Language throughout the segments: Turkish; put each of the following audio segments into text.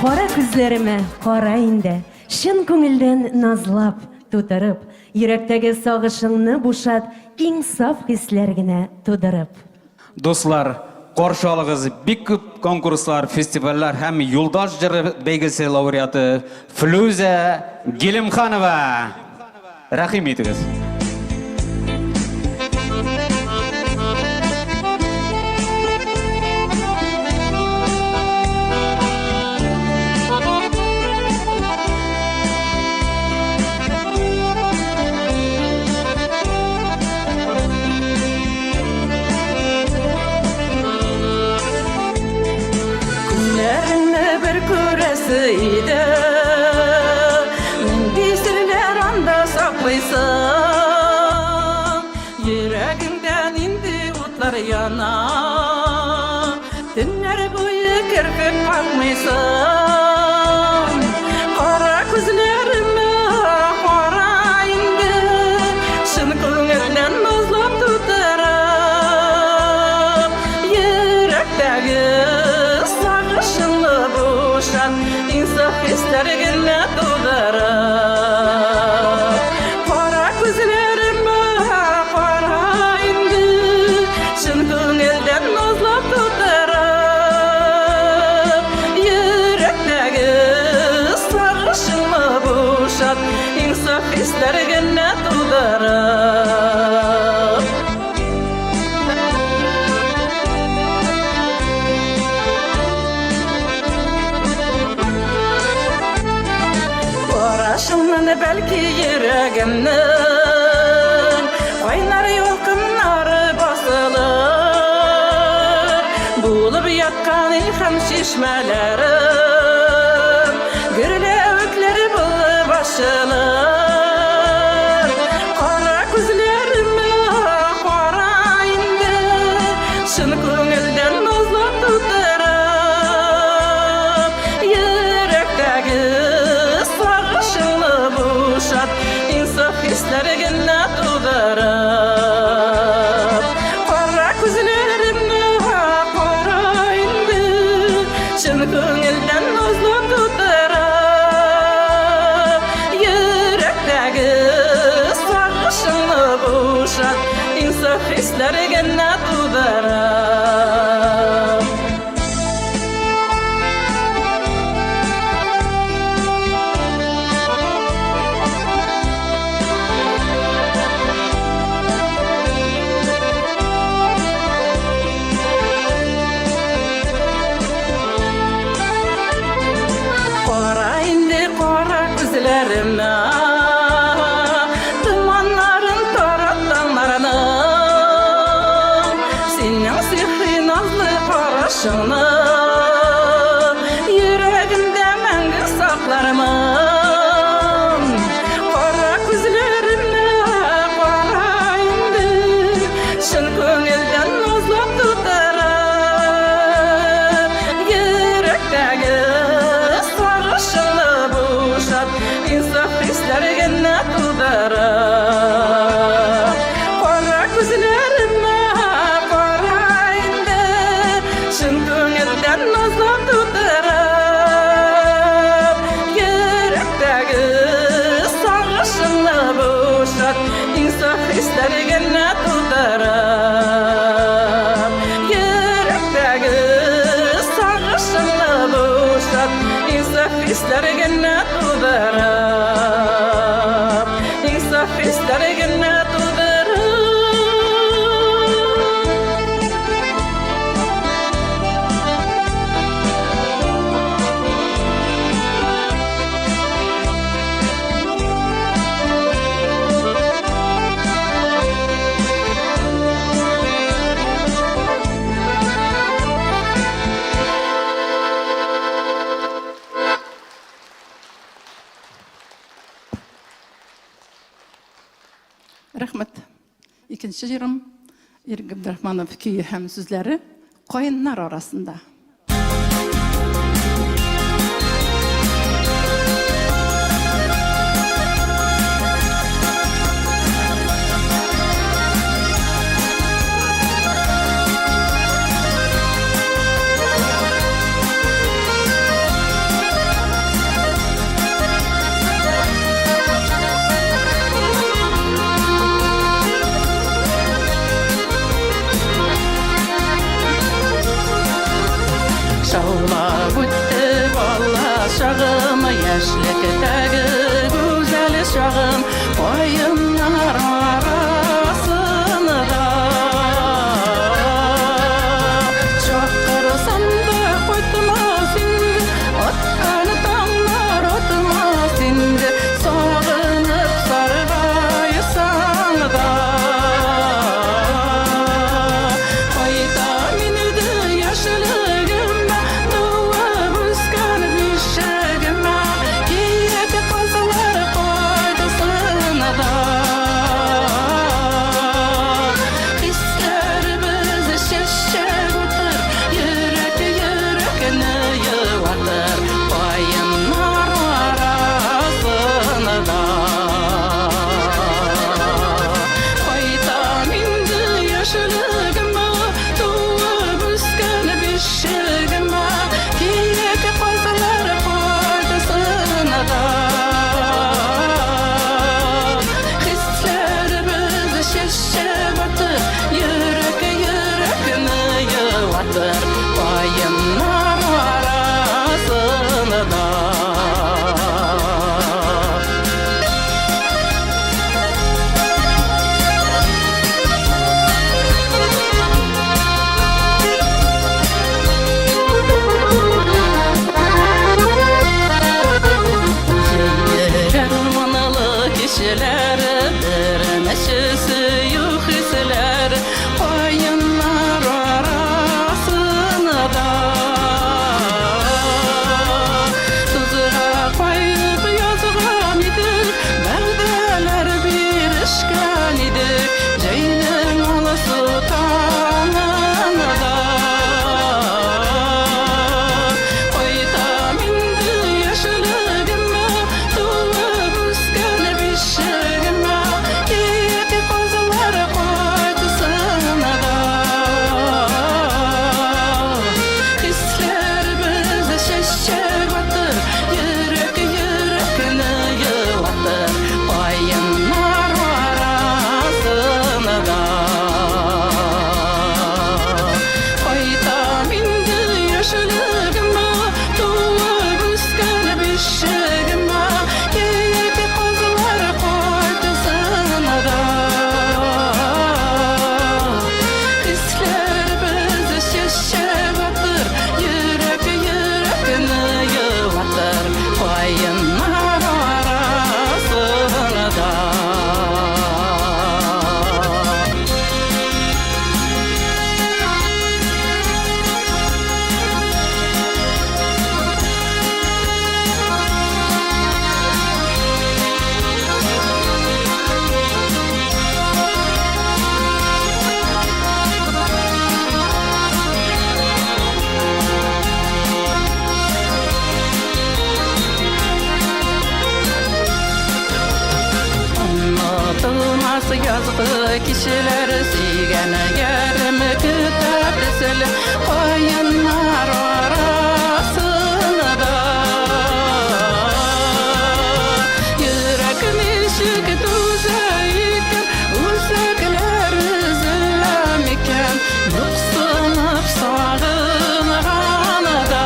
Qora ko'zlarimi qora indi, shin ko'ngildan nazlab, tutirib, yurakdagi sog'ishingni bo'shat, eng sof hislargina to'dirib. Dostlar, qarşılığınız big ko'p konkurslar, festivaller hem Yoldaş Jiri belgesi laureatı Firuza Gilimxonova. Rahim etiniz. Ide Mindi sirler anda saklaysam Yüreğimden indi utlar yana Dinler boyu kirpik kalmaysam Kara gözlerime kara indi Şın ko'ngildan nazlab tutarım Yürektagi sağışınlı boşan İnsaf hislerine dolarım Kara gözlerime kara indi Şın ko'ngildan nazlab tutarım Yürektagi sağışınlı boşan İnsaf hislerine dolarım Başımdan belki yüreğimden Kaynar yolkınları basılır Bulup yakkan ilham şişmelerim Gürle ökleri bulup başılır Kara gözlerime kara indi Şın ko'ngildan nazlab tutarım Yürektagi boşat insaf hislerine dolarım Kara gözlerime kara indi Şın ko'ngildan nazlab tutarım Yürektagi sağışını boşat insaf hislerine dolarım gözlerime Dumanların tarattanlarını Senin sihri nazlı karışını Yüreğimde məngü saklarımın Kara gözlerimle kara indi Şın ko'ngildan nazlab tutarım Yürektagi sarışını boşat İnsaf hislerine dolarım Kara gözlerime kara indi Şın ko'ngildan nazlab tutarım Yürektagi sarışını boşat İnsaf hislerine dolarım Yürektagi sarışını boşat İnsaf hislerine dolarım İnsaf hislerine dolarım Rahmet. İkinci yırım Erk Abdurahmanov köyü hem sözleri Koyunlar arasında. Şaulap öttü balla şağım, yaşlıktagi güzel şağım, oyunlar arasında. Çakırsam da koytmaz indi, atkan dağlar otmaz indi, sağınıp sargaysan da. Koyta minildi yaşlığıma, doğup üskan bişegime, giyek kızlar koydusuna da. Hisler bizi şeşek otur, yürek yürekini yıvatır, bayınlar arasına da. Koyta mindi yaşlığıma, doğup üskan bişegime, giyek kızlar koydusuna da. Hisler bizi şeşek otur, yürek yürekini yıvatır, bayınlar arasına da. Kervanlı kişiler, bir neşesi yok hisler, oyunlar arasında da. Tuzağa koyup yazgan idik, beldeler bir işkan idik, Ceynin alısı tanında. Koyta mindi yaşlığıma, doğup üskan bişegime, giyek kızlar koydusuna da. Hisler bizi şeşek otur, yürek yürekini yıvatır, bayınlar arasına da. Koyta mindi yaşlığıma, doğup üskan bişegime, giyek kızlar koydusuna da. Hisler bizi şeşek otur, yürek yürekini yıvatır, bayınlar arasına da. Unutulmaz yazgı kişiler, siygen yerim kitap eseli, oyunlar arasına da. Yürek nişik düzeyken, uzaklar üzülemiken, yoksunup sağınğana da.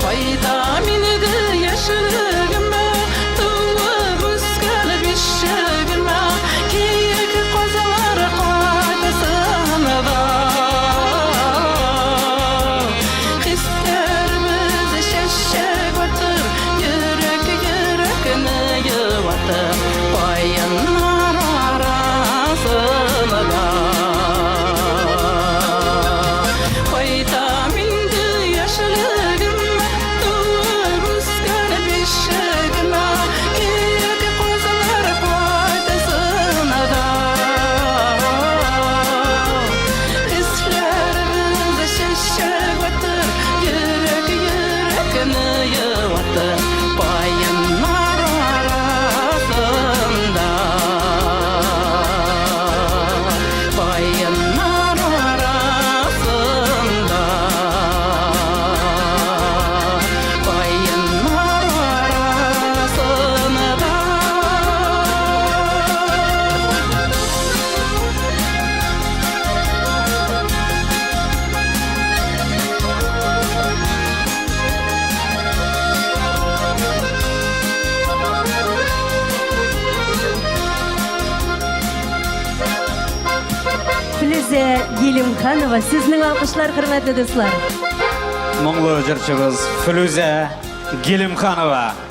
Koyta minidi yaşlığıma, doğup üskan bişegime, giyek kızlar koydusuna da. Hisler bizi şeşek otur, yürek yürekini yıvatır, bayınlar arasına da. Koyta mindi yaşlığıma, doğup üskan bişegime, giyek kızlar koydusuna da. Hisler bizi şeşek otur, yürek yürekini yıvatır, bayınlar arasında. Bayınlar arasında. Bayınlar arasında. Флүзә Гелимханова, сезнең алкышлар, хөрмәтле дуслар. Моңлы җырчыбыз Флүзә Гилемханова.